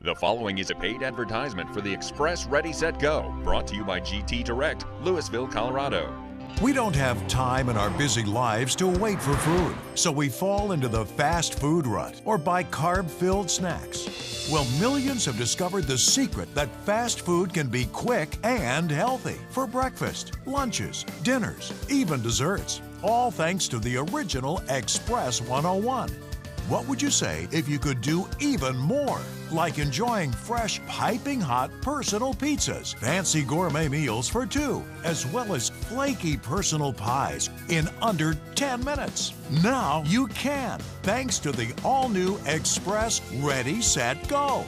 The following is a paid advertisement for the Xpress Redi Set Go, brought to you by GT Direct, Louisville, Colorado. We don't have time in our busy lives to wait for food, so we fall into the fast food rut or buy carb-filled snacks. Well, millions have discovered the secret that fast food can be quick and healthy for breakfast, lunches, dinners, even desserts, all thanks to the original Xpress 101. What would you say if you could do even more? Like enjoying fresh, piping hot personal pizzas, fancy gourmet meals for two, as well as flaky personal pies in under 10 minutes. Now you can, thanks to the all-new Xpress Redi Set Go.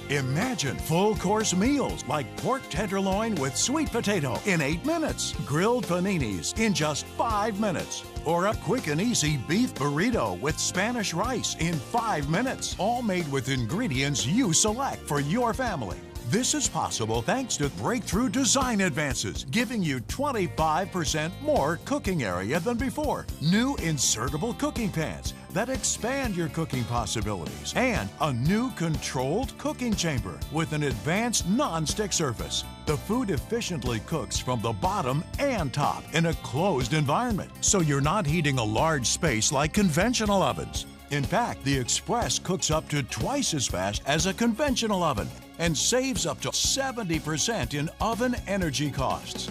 Imagine full-course meals like pork tenderloin with sweet potato in 8 minutes, grilled paninis in just 5 minutes, or a quick and easy beef burrito with Spanish rice in 5 minutes, all made with ingredients you select for your family. This is possible thanks to breakthrough design advances, giving you 25% more cooking area than before. New insertable cooking pans that expand your cooking possibilities, and a new controlled cooking chamber with an advanced non-stick surface. The food efficiently cooks from the bottom and top in a closed environment, so you're not heating a large space like conventional ovens. In fact, the Xpress cooks up to twice as fast as a conventional oven and saves up to 70% in oven energy costs.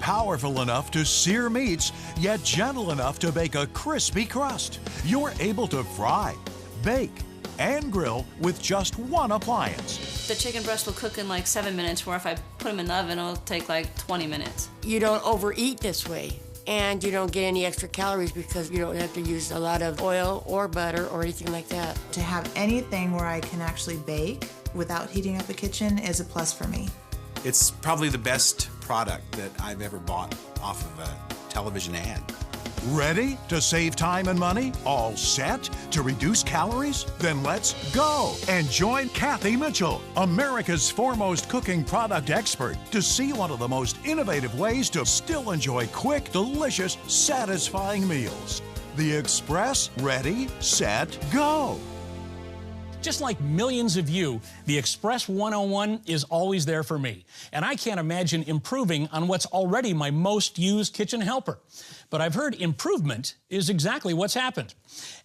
Powerful enough to sear meats, yet gentle enough to bake a crispy crust. You're able to fry, bake, and grill with just one appliance. The chicken breast will cook in like 7 minutes, where if I put them in the oven, it'll take like 20 minutes. You don't overeat this way, and you don't get any extra calories because you don't have to use a lot of oil or butter or anything like that. To have anything where I can actually bake without heating up the kitchen is a plus for me. It's probably the best product that I've ever bought off of a television ad. Ready to save time and money? All set to reduce calories? Then let's go and join Kathy Mitchell, America's foremost cooking product expert, to see one of the most innovative ways to still enjoy quick, delicious, satisfying meals. The Xpress Redi Set Go. Just like millions of you, the Xpress 101 is always there for me. And I can't imagine improving on what's already my most used kitchen helper. But I've heard improvement is exactly what's happened.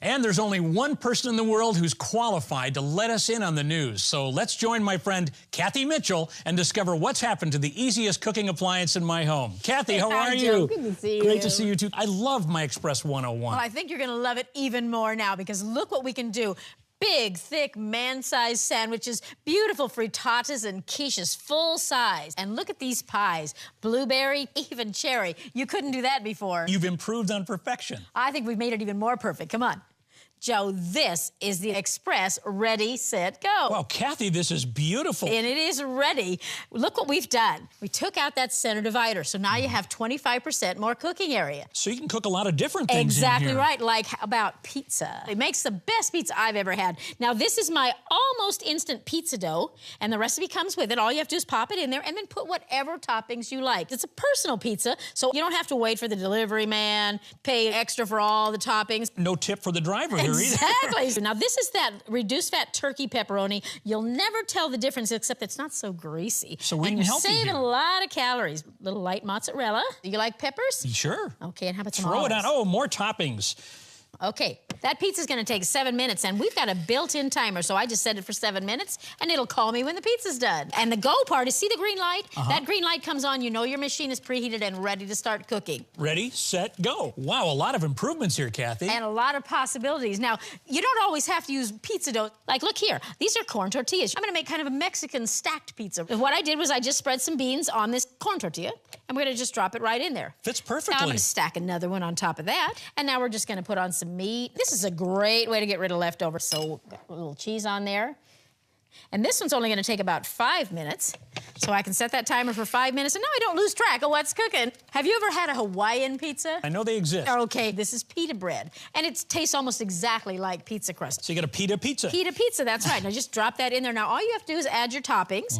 And there's only one person in the world who's qualified to let us in on the news. So let's join my friend Kathy Mitchell and discover what's happened to the easiest cooking appliance in my home. Kathy, how are you? Good to see you. Great to see you too. I love my Xpress 101. Well, I think you're going to love it even more now, because look what we can do. Big, thick, man-sized sandwiches, beautiful frittatas and quiches, full size. And look at these pies, blueberry, even cherry. You couldn't do that before. You've improved on perfection. I think we've made it even more perfect. Come on. Joe, this is the Xpress Redi Set Go. Wow, Kathy, this is beautiful. And it is ready. Look what we've done. We took out that center divider, so now you have 25% more cooking area. So you can cook a lot of different things Exactly in here. right, like about pizza. It makes the best pizza I've ever had. Now, this is my almost instant pizza dough, and the recipe comes with it. All you have to do is pop it in there and then put whatever toppings you like. It's a personal pizza, so you don't have to wait for the delivery man, pay extra for all the toppings. No tip for the driver here. Exactly. Now, this is that reduced-fat turkey pepperoni. You'll never tell the difference, except it's not so greasy. So we and can you're help you saving here. a lot of calories. Little light mozzarella. Do you like peppers? Sure. Okay, and how about some Throw it olives? on. Oh, more toppings. Okay, that pizza's gonna take 7 minutes, and we've got a built-in timer, so I just set it for 7 minutes, and it'll call me when the pizza's done. And the go part is, see the green light? That green light comes on, you know your machine is preheated and ready to start cooking. Ready, set, go. Wow, a lot of improvements here, Kathy. And a lot of possibilities. Now, you don't always have to use pizza dough. Like, look here, these are corn tortillas. I'm gonna make kind of a Mexican stacked pizza. What I did was I just spread some beans on this corn tortilla, and we're gonna just drop it right in there. Fits perfectly. Now I'm gonna stack another one on top of that, and now we're just gonna put on some meat. This is a great way to get rid of leftovers. So, got a little cheese on there. And this one's only gonna take about 5 minutes. So I can set that timer for 5 minutes, and now I don't lose track of what's cooking. Have you ever had a Hawaiian pizza? I know they exist. Okay, this is pita bread. And it tastes almost exactly like pizza crust. So you got a pita pizza. Pita pizza, that's right. Now just drop that in there. Now all you have to do is add your toppings.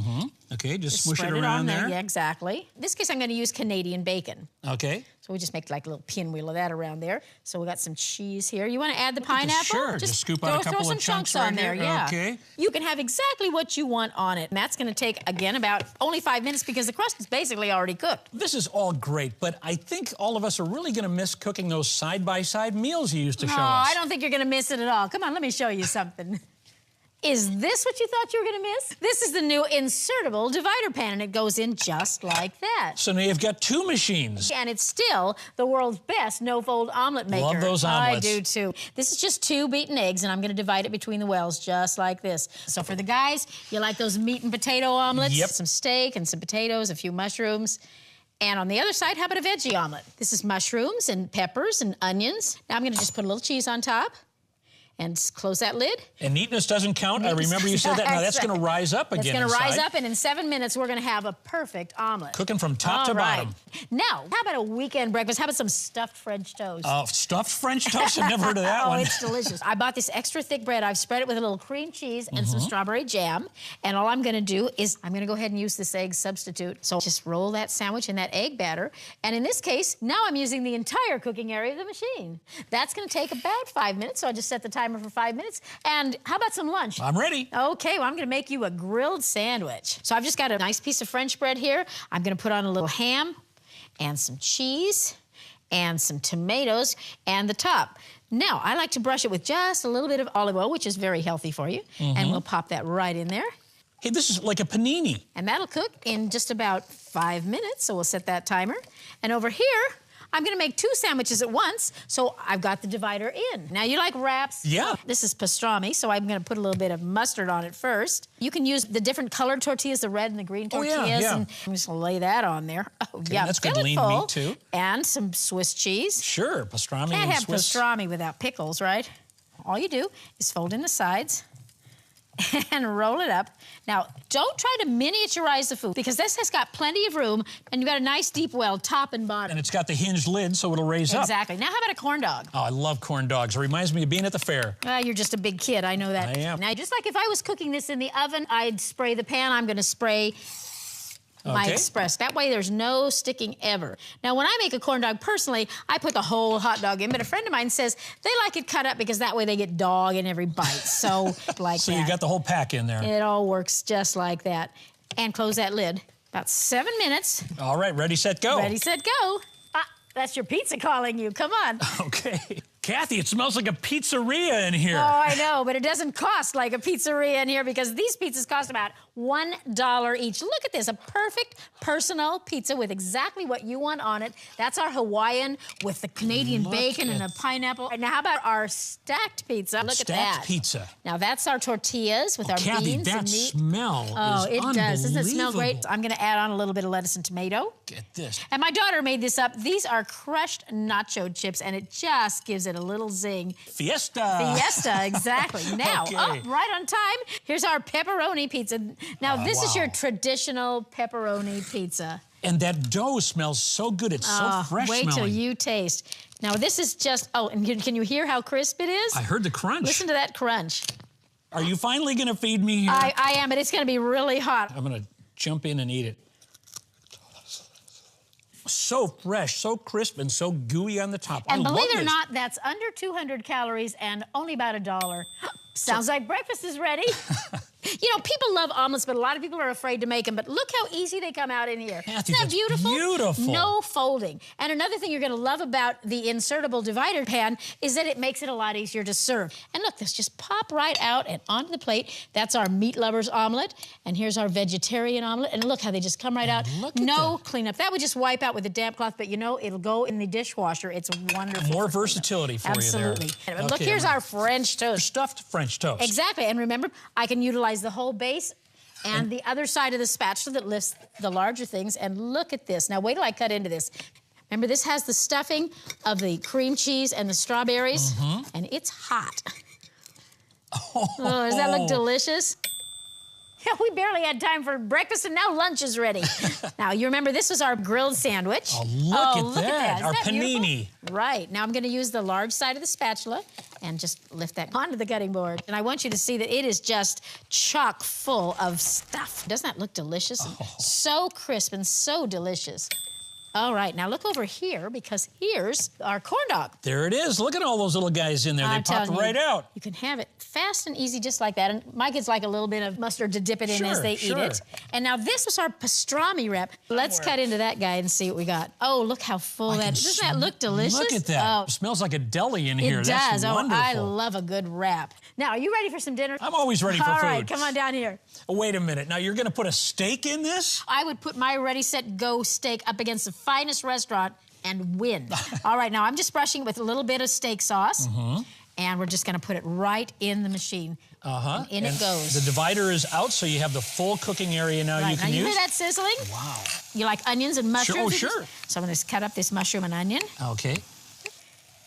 Okay, just smush it around there. Yeah, exactly. In this case, I'm going to use Canadian bacon. Okay. So we just make like a little pinwheel of that around there. So we got some cheese here. You want to add the pineapple? Sure. Just scoop out a couple throw of some chunks on right there. here. Yeah. Okay. You can have exactly what you want on it. And that's going to take, again, about only 5 minutes because the crust is basically already cooked. This is all great, but I think all of us are really going to miss cooking those side-by-side meals you used to show us. No, I don't think you're going to miss it at all. Come on, let me show you something. Is this what you thought you were going to miss? This is the new insertable divider pan, and it goes in just like that. So now you've got 2 machines. And it's still the world's best no-fold omelet maker. Love those omelets. I do, too. This is just 2 beaten eggs, and I'm going to divide it between the wells just like this. So for the guys, you like those meat and potato omelets? Yep. Some steak and some potatoes, a few mushrooms. And on the other side, how about a veggie omelet? This is mushrooms and peppers and onions. Now I'm going to just put a little cheese on top. And close that lid. And neatness doesn't count. I remember you said that. Now that's going to rise up again. It's going to rise up, and in 7 minutes, we're going to have a perfect omelet. Cooking from top to bottom. Now, how about a weekend breakfast? How about some stuffed French toast? Stuffed French toast? I've never heard of that one. Oh, it's delicious. I bought this extra thick bread. I've spread it with a little cream cheese and some strawberry jam. And all I'm going to do is I'm going to go ahead and use this egg substitute. So just roll that sandwich in that egg batter. And in this case, now I'm using the entire cooking area of the machine. That's going to take about 5 minutes. So I just set the timer for 5 minutes. And how about some lunch? I'm ready. Okay, well, I'm going to make you a grilled sandwich. So I've just got a nice piece of French bread here. I'm going to put on a little ham and some cheese and some tomatoes and the top. Now, I like to brush it with just a little bit of olive oil, which is very healthy for you. And we'll pop that right in there. Hey, this is like a panini. And that'll cook in just about 5 minutes, so we'll set that timer. And over here, I'm going to make 2 sandwiches at once, so I've got the divider in. Now, you like wraps? Yeah. This is pastrami, so I'm going to put a little bit of mustard on it first. You can use the different colored tortillas, the red and the green tortillas. yeah. And I'm just going to lay that on there. Oh, Okay, yeah. that's good Fill it lean full. meat, too. And some Swiss cheese. Sure, pastrami Can't and have Swiss. pastrami without pickles, right? All you do is fold in the sides and roll it up. Now, don't try to miniaturize the food because this has got plenty of room and you've got a nice deep well top and bottom. And it's got the hinged lid, so it'll raise up. Exactly. Now, how about a corn dog? Oh, I love corn dogs. It reminds me of being at the fair. You're just a big kid, I know that. I am. Now, just like if I was cooking this in the oven, I'd spray the pan. I'm going to spray my Express. That way there's no sticking ever. Now, when I make a corn dog, personally, I put the whole hot dog in, but a friend of mine says they like it cut up because that way they get dog in every bite. So, like So that. you got the whole pack in there. It all works just like that. And close that lid. About 7 minutes. All right, ready, set, go. Ready, set, go. That's your pizza calling you. Come on. Okay. Kathy, it smells like a pizzeria in here. Oh, I know, but it doesn't cost like a pizzeria in here because these pizzas cost about $1 each. Look at this, a perfect personal pizza with exactly what you want on it. That's our Hawaiian with the Canadian bacon and a pineapple. And now how about our stacked pizza? Look at that. Stacked pizza. Now that's our tortillas with our Kathy, beans that and meat. smell Oh, is it does. Doesn't it smell great? unbelievable. I'm going to add on a little bit of lettuce and tomato. Get this. And my daughter made this up. These are crushed nacho chips, and it just gives it a little zing. Fiesta. Fiesta, exactly. Now, Okay. right on time, here's our pepperoni pizza. Now, this is your wow. traditional pepperoni pizza. And that dough smells so good. It's so fresh Wait till smelling. you taste. Now, this is just, and can you hear how crisp it is? I heard the crunch. Listen to that crunch. Are you finally going to feed me here? I am, but it's going to be really hot. I'm going to jump in and eat it. So fresh, so crisp, and so gooey on the top. And I believe love it or this. not, that's under 200 calories and only about $1. Sounds like breakfast is ready. You know, people love omelets, but a lot of people are afraid to make them. But look how easy they come out in here. Kathy, Isn't that that's beautiful? beautiful. No folding. And another thing you're going to love about the insertable divider pan is that it makes it a lot easier to serve. And look, this just pop right out and onto the plate. That's our meat lovers omelet. And here's our vegetarian omelet. And look how they just come right out. Look at No that. cleanup. That would just wipe out with a damp cloth, but you know, it'll go in the dishwasher. It's wonderful. More for versatility for Absolutely. you there. And look, Okay, here's I'm our French toast. Stuffed French toast. Exactly, and remember, I can utilize the whole base and the other side of the spatula that lifts the larger things. And look at this. Now, wait till I cut into this. Remember, this has the stuffing of the cream cheese and the strawberries, and it's hot. Oh, does that look delicious? Yeah, we barely had time for breakfast, and now lunch is ready. Now, you remember this was our grilled sandwich. Oh, look at that. Isn't Our that panini. beautiful? Right. Now I'm going to use the large side of the spatula and just lift that onto the cutting board. And I want you to see that it is just chock full of stuff. Doesn't that look delicious? Oh. So crisp and so delicious. All right, now look over here, because here's our corn dog. There it is. Look at all those little guys in there. They popped right out. You can have it fast and easy just like that. And my kids like a little bit of mustard to dip it in as they eat it. And now this is our pastrami wrap. Let's cut into that guy and see what we got. Oh, look how full that is. Doesn't that look delicious? Look at that. Oh, It smells like a deli in here. it That's does. wonderful. Oh, I love a good wrap. Now, are you ready for some dinner? I'm always ready for food. All right, come on down here. Oh, wait a minute. Now, you're going to put a steak in this? I would put my Ready, Set, Go steak up against the finest restaurant and win. All right, now I'm just brushing it with a little bit of steak sauce. And we're just going to put it right in the machine. And in it goes. The divider is out, so you have the full cooking area now you can now, you use. hear that sizzling? Wow. You like onions and mushrooms? Sure. Oh, sure. So I'm going to cut up this mushroom and onion. Okay.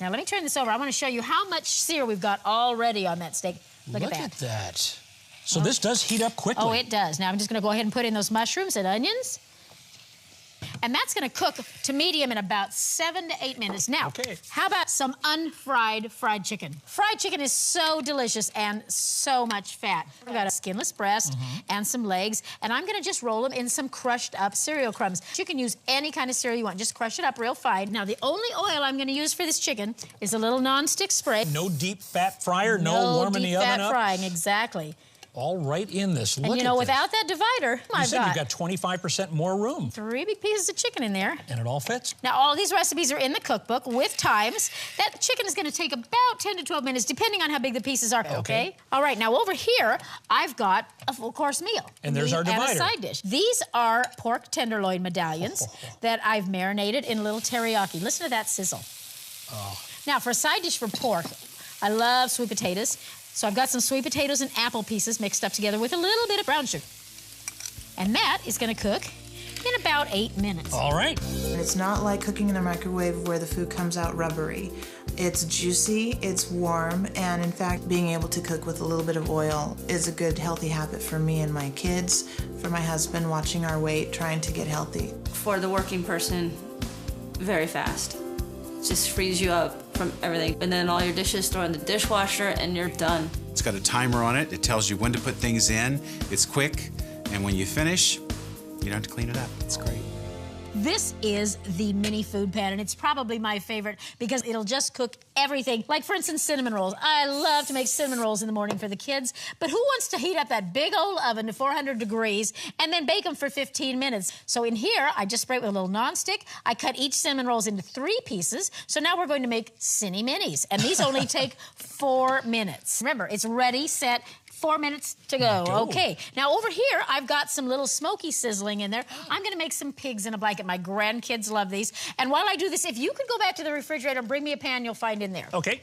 Now let me turn this over. I want to show you how much sear we've got already on that steak. Look at that. So this does heat up quickly. Oh, it does. Now I'm just going to go ahead and put in those mushrooms and onions. And that's going to cook to medium in about 7 to 8 minutes. Now, how about some unfried fried chicken? Fried chicken is so delicious and so much fat. I've got a skinless breast and some legs, and I'm going to just roll them in some crushed up cereal crumbs. You can use any kind of cereal you want. Just crush it up real fine. Now, the only oil I'm going to use for this chicken is a little non-stick spray. No deep fat fryer, no warming the oven up. No deep fat frying, exactly. All right in this. Look and you know, without that divider, you said you've got 25% more room. 3 big pieces of chicken in there. And it all fits. Now, all of these recipes are in the cookbook with times. That chicken is going to take about 10 to 12 minutes, depending on how big the pieces are, okay? All right, now over here, I've got a full-course meal. And there's our divider. And a side dish. These are pork tenderloin medallions that I've marinated in a little teriyaki. Listen to that sizzle. Now, for a side dish for pork, I love sweet potatoes. So I've got some sweet potatoes and apple pieces mixed up together with a little bit of brown sugar. And that is going to cook in about 8 minutes. All right. It's not like cooking in the microwave where the food comes out rubbery. It's juicy, it's warm, and in fact, being able to cook with a little bit of oil is a good, healthy habit for me and my kids, for my husband, watching our weight, trying to get healthy. For the working person, very fast. Just frees you up from everything. And then all your dishes throw in the dishwasher and you're done. It's got a timer on it. It tells you when to put things in. It's quick. And when you finish, you don't have to clean it up. It's great. This is the mini food pan, and it's probably my favorite because it'll just cook everything. Like, for instance, cinnamon rolls. I love to make cinnamon rolls in the morning for the kids, but who wants to heat up that big old oven to 400 degrees and then bake them for 15 minutes? So in here, I just spray it with a little nonstick. I cut each cinnamon rolls into 3 pieces. So now we're going to make Cinny Minis, and these only take 4 minutes. Remember, it's ready, set, 4 minutes to go. Okay, now over here, I've got some little smoky sizzling in there. I'm gonna make some pigs in a blanket. My grandkids love these. And while I do this, if you could go back to the refrigerator and bring me a pan, you'll find in there. Okay.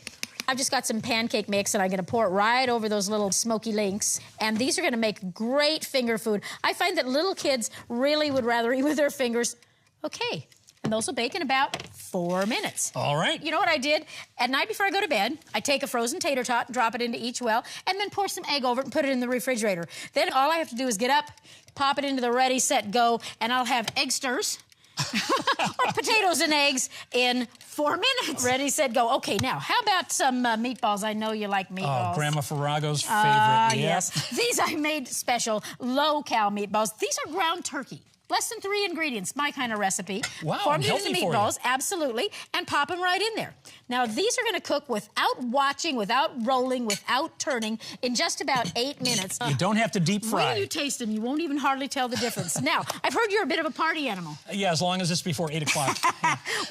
I've just got some pancake mix, and I'm gonna pour it right over those little smoky links. And these are gonna make great finger food. I find that little kids really would rather eat with their fingers. Okay. And those will bake in about 4 minutes. All right. You know what I did? At night before I go to bed, I take a frozen tater tot, drop it into each well, and then pour some egg over it and put it in the refrigerator. Then all I have to do is get up, pop it into the Ready, Set, Go, and I'll have egg stirs or potatoes and eggs in 4 minutes. Ready, Set, Go. Okay, now, how about some meatballs? I know you like meatballs. Oh, Grandma Farrago's favorite. Yes. These I made special, low-cal meatballs. These are ground turkey. Less than 3 ingredients, my kind of recipe. Wow, formed into the healthy for meatballs, you. absolutely, and pop them right in there. Now, these are going to cook without watching, without rolling, without turning, in just about 8 minutes. You don't have to deep fry. When you taste them, you won't even hardly tell the difference. Now, I've heard you're a bit of a party animal. Yeah, as long as it's before 8 o'clock.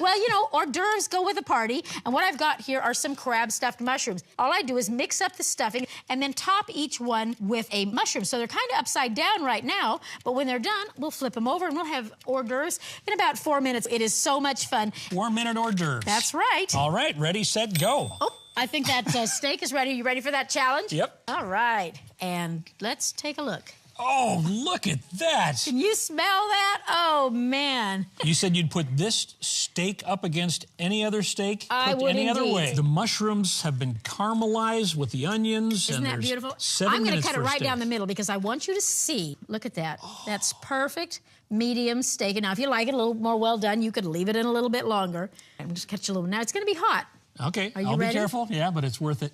Well, you know, hors d'oeuvres go with a party, and what I've got here are some crab-stuffed mushrooms. All I do is mix up the stuffing and then top each one with a mushroom. So they're kind of upside down right now, but when they're done, we'll flip them over and we'll have hors d'oeuvres in about 4 minutes. It is so much fun. 4-minute hors d'oeuvres. That's right. All right, ready, set, go. Oh, I think that steak is ready. You ready for that challenge? Yep. All right, and let's take a look. Oh, look at that. Can you smell that? Oh, man. You said you'd put this steak up against any other steak? I cooked would any other indeed. way. The mushrooms have been caramelized with the onions. Isn't and that there's beautiful? 7 I'm going to minutes cut it for a right steak. down the middle because I want you to see. Look at that. That's perfect medium steak. And now, if you like it a little more well done, you could leave it in a little bit longer. And just catch a little. Now, it's going to be hot. Okay, Are you I'll ready? be careful. Yeah, but it's worth it.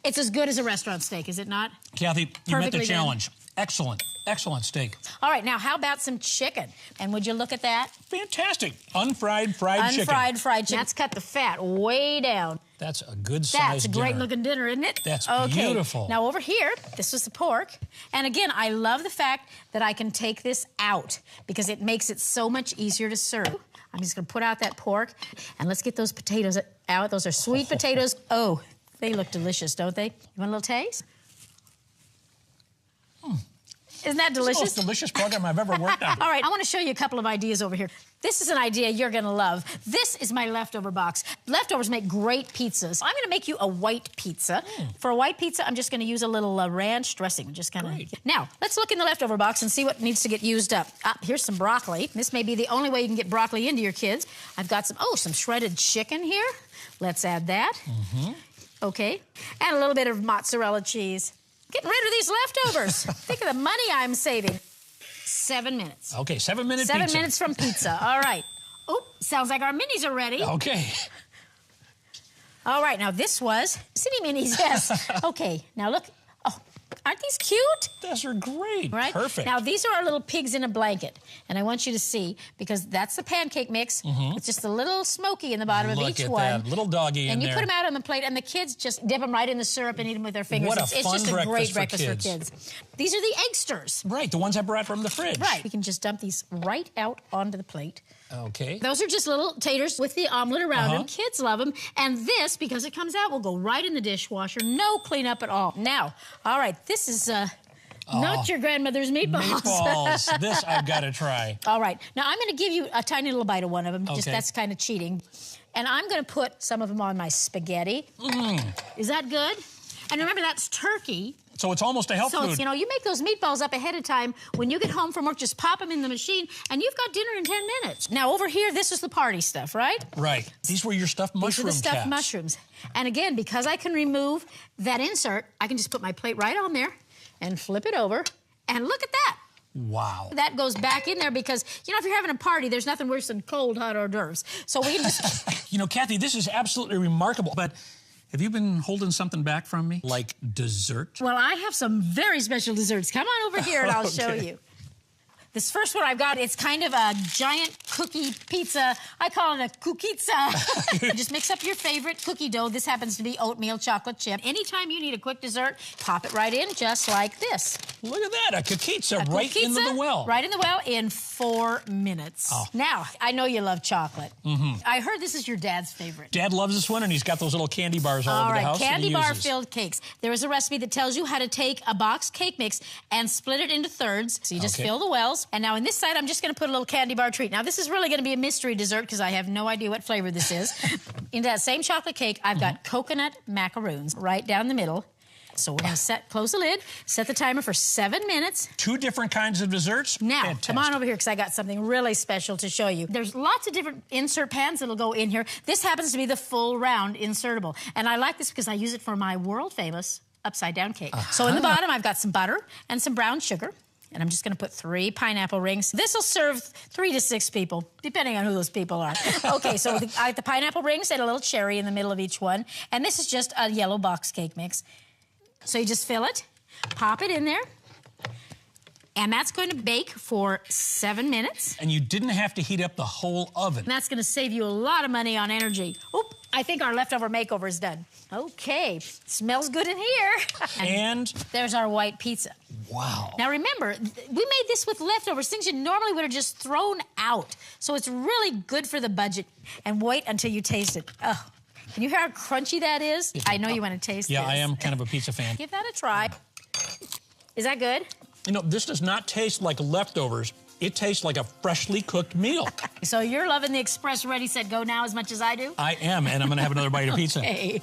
It's as good as a restaurant steak, is it not? Kathy, you met the Perfectly done. challenge. Excellent, excellent steak. All right, now how about some chicken? And would you look at that? Fantastic. Unfried fried chicken. Unfried fried chicken. Let's cut the fat way down. That's a good size That's a great dinner. looking dinner, isn't it? That's okay. beautiful. Now over here, this was the pork. And again, I love the fact that I can take this out because it makes it so much easier to serve. I'm just gonna put out that pork and let's get those potatoes out. Those are sweet potatoes. Oh, they look delicious, don't they? You want a little taste? Isn't that delicious? It's the most delicious program I've ever worked on. All right, I want to show you a couple of ideas over here. This is an idea you're going to love. This is my leftover box. Leftovers make great pizzas. I'm going to make you a white pizza. For a white pizza, I'm just going to use a little ranch dressing. Just kind of. Now, let's look in the leftover box and see what needs to get used up. Here's some broccoli. This may be the only way you can get broccoli into your kids. I've got some shredded chicken here. Let's add that. Okay, and a little bit of mozzarella cheese. Getting rid of these leftovers. Think of the money I'm saving. 7 minutes. Okay, 7 minute pizza. 7 minutes from pizza. All right. Oh, sounds like our minis are ready. Okay. All right, now this was city minis, yes. Okay, now look. Oh, aren't these cute? Those are great. Right? Perfect. Now, these are our little pigs in a blanket. And I want you to see, because that's the pancake mix. It's just a little smoky in the bottom of Look each at one. that little doggy in And you there. put them out on the plate, and the kids just dip them right in the syrup and eat them with their fingers. What a it's fun just a great breakfast breakfast for for kids. These are the eggsters. Right, the ones I brought from the fridge. Right. We can just dump these right out onto the plate. Okay. Those are just little taters with the omelet around them. Kids love them. And this, because it comes out, will go right in the dishwasher. No cleanup at all. Now, all right, this is not your grandmother's meatballs. Meatballs. This I've got to try. All right. Now, I'm going to give you a tiny little bite of one of them. Just Okay. that's kind of cheating. And I'm going to put some of them on my spaghetti. Is that good? And remember, that's turkey. So it's almost a health So, food. you make those meatballs up ahead of time. When you get home from work, just pop them in the machine, and you've got dinner in 10 minutes. Now, over here, this is the party stuff, right? Right. These were your stuffed mushroom These are the stuffed caps. mushrooms. And again, because I can remove that insert, I can just put my plate right on there and flip it over. And look at that. Wow. That goes back in there because, if you're having a party, there's nothing worse than cold, hot hors d'oeuvres. So we can just... Kathy, this is absolutely remarkable. But have you been holding something back from me? Like dessert? Well, I have some very special desserts. Come on over here and I'll show you. This first one I've got, it's kind of a giant cookie pizza. I call it a cookizza. Just mix up your favorite cookie dough. This happens to be oatmeal chocolate chip. Anytime you need a quick dessert, pop it right in just like this. Look at that, a cookizza right into the well. Right in the well in 4 minutes. Oh. Now, I know you love chocolate. I heard this is your dad's favorite. Dad loves this one, and he's got those little candy bars all over the house. Candy bar filled cakes. There is a recipe that tells you how to take a boxed cake mix and split it into thirds. So you just fill the wells. And now in this side, I'm just going to put a little candy bar treat. Now this is really going to be a mystery dessert because I have no idea what flavor this is. In that same chocolate cake, I've got coconut macaroons right down the middle. So we're going to close the lid, set the timer for 7 minutes. 2 different kinds of desserts. Now, Fantastic. come on over here because I got something really special to show you. There's lots of different insert pans that'll go in here. This happens to be the full round insertable. And I like this because I use it for my world famous upside down cake. So in the bottom, I've got some butter and some brown sugar. And I'm just going to put 3 pineapple rings. This will serve 3 to 6 people, depending on who those people are. Okay, so I like the pineapple rings and a little cherry in the middle of each one. And this is just a yellow box cake mix. So you just fill it, pop it in there, and that's going to bake for 7 minutes. And you didn't have to heat up the whole oven. And that's going to save you a lot of money on energy. Oop, I think our leftover makeover is done. Okay, smells good in here. And there's our white pizza. Wow. Now remember, we made this with leftovers, things you normally would have just thrown out. So it's really good for the budget. And wait until you taste it. Oh, can you hear how crunchy that is? I know you want to taste this. Yeah, I am kind of a pizza fan. Give that a try. Is that good? This does not taste like leftovers. It tastes like a freshly cooked meal. So you're loving the Xpress Redi Set Go now as much as I do? I am, and I'm going to have another bite of pizza. Okay.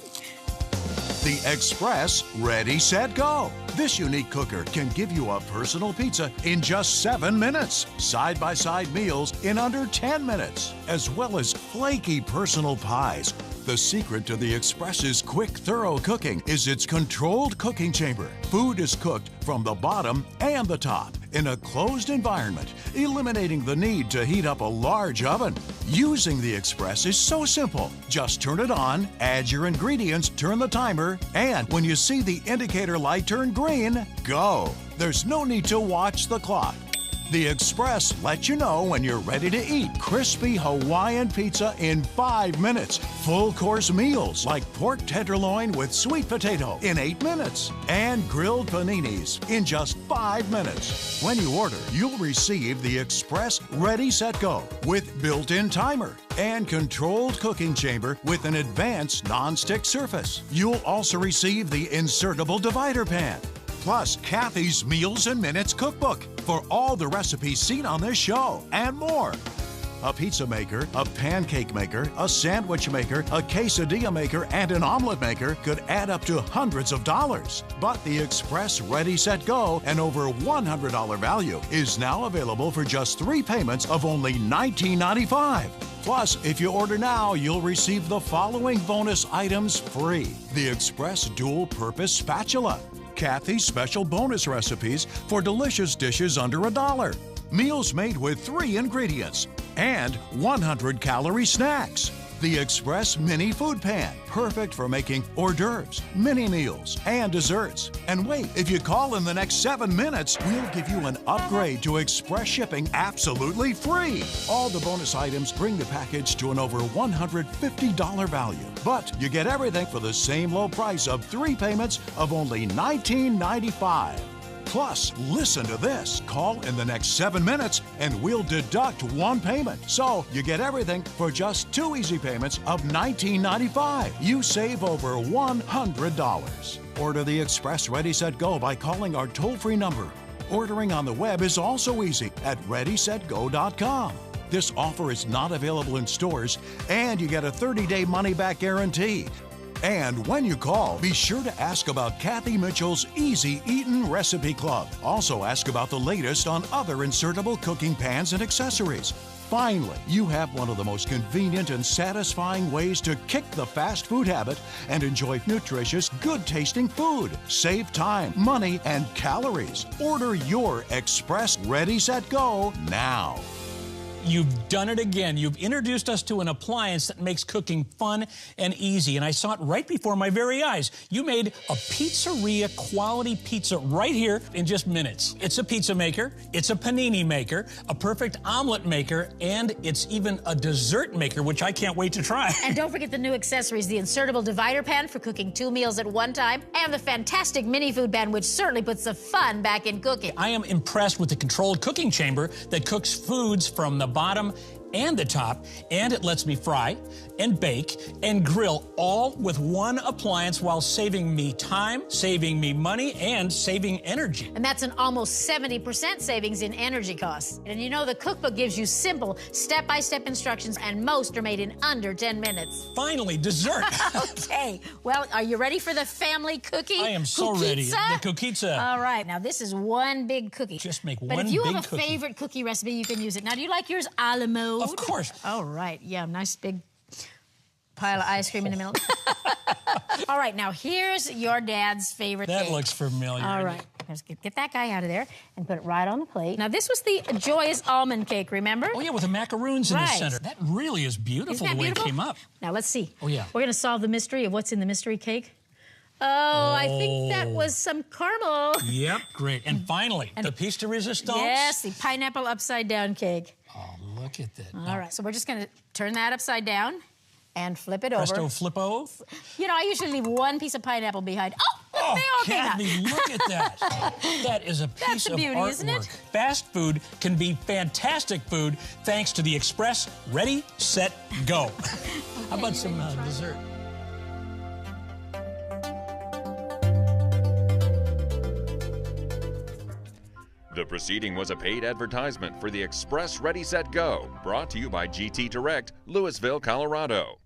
the Xpress Redi Set Go. This unique cooker can give you a personal pizza in just 7 minutes, side-by-side meals in under 10 minutes, as well as flaky personal pies. The secret to the Xpress's quick, thorough cooking is its controlled cooking chamber. Food is cooked from the bottom and the top in a closed environment, eliminating the need to heat up a large oven. Using the Xpress is so simple. Just turn it on, add your ingredients, turn the timer, and when you see the indicator light turn green, go. There's no need to watch the clock. The Xpress lets you know when you're ready to eat crispy Hawaiian pizza in 5 minutes. Full course meals like pork tenderloin with sweet potato in 8 minutes. And grilled paninis in just 5 minutes. When you order, you'll receive the Xpress Redi Set Go with built-in timer and controlled cooking chamber with an advanced non-stick surface. You'll also receive the insertable divider pan. Plus, Kathy's Meals and Minutes cookbook for all the recipes seen on this show and more. A pizza maker, a pancake maker, a sandwich maker, a quesadilla maker, and an omelet maker could add up to hundreds of dollars. But the Xpress Redi Set Go, an over $100 value, is now available for just 3 payments of only $19.95. Plus, if you order now, you'll receive the following bonus items free. The Xpress Dual Purpose Spatula. Kathy's special bonus recipes for delicious dishes under $1. Meals made with 3 ingredients and 100-calorie snacks. The Xpress Mini Food Pan, perfect for making hors d'oeuvres, mini meals, and desserts. And wait, if you call in the next 7 minutes, we'll give you an upgrade to Express shipping absolutely free. All the bonus items bring the package to an over $150 value. But you get everything for the same low price of 3 payments of only $19.95. Plus, listen to this. Call in the next 7 minutes and we'll deduct 1 payment. So you get everything for just 2 easy payments of $19.95. You save over $100. Order the Xpress Redi Set Go by calling our toll-free number. Ordering on the web is also easy at RediSetGo.com. This offer is not available in stores and you get a 30-day money-back guarantee. And when you call, be sure to ask about Kathy Mitchell's Easy Eatin' Recipe Club. Also ask about the latest on other insertable cooking pans and accessories. Finally, you have one of the most convenient and satisfying ways to kick the fast food habit and enjoy nutritious, good-tasting food. Save time, money, and calories. Order your Xpress Redi Set Go now. You've done it again. You've introduced us to an appliance that makes cooking fun and easy, and I saw it right before my very eyes. You made a pizzeria quality pizza right here in just minutes. It's a pizza maker, it's a panini maker, a perfect omelet maker, and it's even a dessert maker, which I can't wait to try. And don't forget the new accessories, the insertable divider pan for cooking 2 meals at one time, and the fantastic mini food pan, which certainly puts the fun back in cooking. I am impressed with the controlled cooking chamber that cooks foods from the bottom and the top, and it lets me fry and bake and grill all with one appliance while saving me time, saving me money, and saving energy. And that's an almost 70% savings in energy costs. And you know, the cookbook gives you simple, step-by-step instructions, and most are made in under 10 minutes. Finally, dessert. Okay, well, are you ready for the family cookie? I am so ready. The kukitsa. All right, now this is one big cookie. Just make one But big if you have a cookie. favorite cookie recipe, you can use it. Now, do you like yours a la mode? Of course. All right, yeah, nice big pile of ice cream in the middle. All right, now here's your dad's favorite That cake. looks familiar. All right, let's get that guy out of there and put it right on the plate. Now, this was the Joyous Almond Cake, remember? Oh, yeah, with the macaroons in the Right. center. That really is beautiful, Isn't that the way beautiful? it came up. Now, let's see. Oh, yeah. We're going to solve the mystery of what's in the mystery cake. Oh, I think that was some caramel. Yep, great. And finally, the piece de resistance. Yes, the pineapple upside-down cake. Oh, look at that. All right, so we're just going to turn that upside down and flip it Presto over. flippo. You know, I usually leave one piece of pineapple behind. Oh, they all came out. Kathy, look at that. That is a piece That's a beauty, of artwork. isn't it? Fast food can be fantastic food thanks to the Xpress Redi Set Go. How about some dessert? The proceeding was a paid advertisement for the Xpress Redi Set Go, brought to you by GT Direct, Louisville, Colorado.